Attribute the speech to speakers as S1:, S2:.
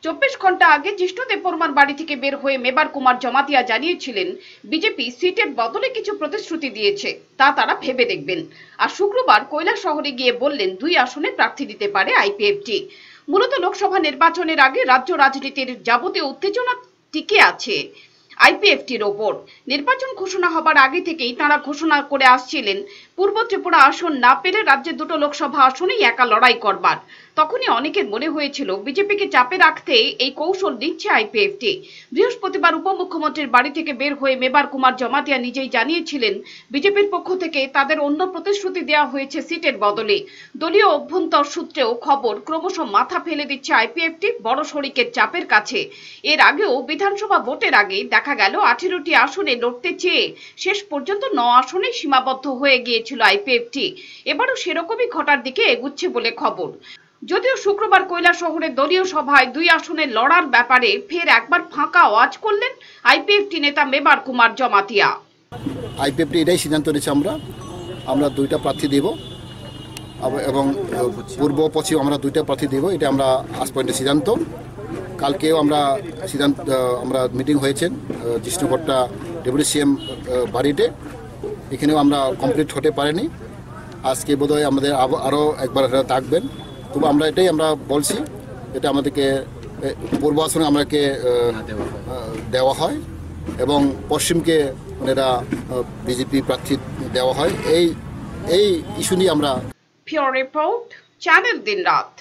S1: 24 ঘন্টা আগে জিষ্ণু দেববর্মার বাড়ি থেকে বের হয়ে মেবার কুমার জমাতিয়া জানিয়েছিলেন বিজেপি সিটের বদলে কিছু প্রতিশ্রুতি দিয়েছে, তা তারা ভেবে দেখবেন। আর শুক্রবার কৈলাসহরে গিয়ে বললেন 2 আসনে প্রার্থী দিতে পারে আইপিএফটি। মূলত লোকসভা নির্বাচনের আগে রাজ্য রাজনীতির যাবতীয় উত্তেজনা টিকে আছে আইপিএফটির ওপর। নির্বাচন ঘোষণা হবার আগে থেকেই তারা ঘোষণা করে আসছিলেন পূর্ব ত্রিপুরা আসন না পেলে রাজ্যের 2টো লোকসভা আসনেই একা লড়াই করবার। তখনই অনেকের মনে হয়েছিল বিজেপিকে চাপে রাখতে এই কৌশল নিচ্ছে আইপিএফটি। বৃহস্পতিবার উপমুখ্যমন্ত্রীর বাড়ি থেকে বের হয়ে মেবার কুমার জমাতিয়া নিজেই জানিয়েছিলেন বিজেপির পক্ষ থেকে তাদের অন্য প্রতিশ্রুতি দেওয়া হয়েছে সিটের বদলে। দলীয় অভ্যন্তর সূত্রেও খবর ক্রমশ মাথা ফেলে দিচ্ছে আইপিএফটি বড় শরিকের চাপের কাছে। এর আগেও বিধানসভা ভোটের আগে দেখা গেল 18টি আসনে লড়তে চেয়ে শেষ পর্যন্ত 9 আসনে সীমাবদ্ধ হয়ে গিয়েছিল আইপিএফটি। এবারও সেরকমই ঘটার দিকে এগুচ্ছে বলে খবর। যদিও শুক্রবার কৈলাসহরের দলীয় সভায় 2 আসনে লড়ার ব্যাপারে ফের একবার ফাঁকা আওয়াজ করলেন আইপিএফটি নেতা মেবার কুমার জমাতিয়া।
S2: আইপিএফটি এটাই সিদ্ধান্ত নিয়েছে, আমরা 2টা প্রার্থী দেব এবং পূর্ব পশ্চিম আমরা 2টা প্রার্থী দেব, এটা আমরা আজ পর্যন্ত সিদ্ধান্ত। কালকেও আমরা মিটিং হয়েছেন জিষ্ণুঘট্টা ডেপুটি সিএম বাড়িতে, এখানেও আমরা কমপ্লিট হতে পারিনি। আজকে বোধহয় আমাদের আরও একবার থাকবেন। তবু আমরা বলছি এটা আমাদেরকে পূর্ব আসনে আমাকে দেওয়া হয় এবং পশ্চিমকে ওনারা বিজেপি প্রার্থী দেওয়া হয়। এই ইস্যু নিয়ে আমরা
S1: ফিওর রিপোর্ট চ্যানেল দিন রাত।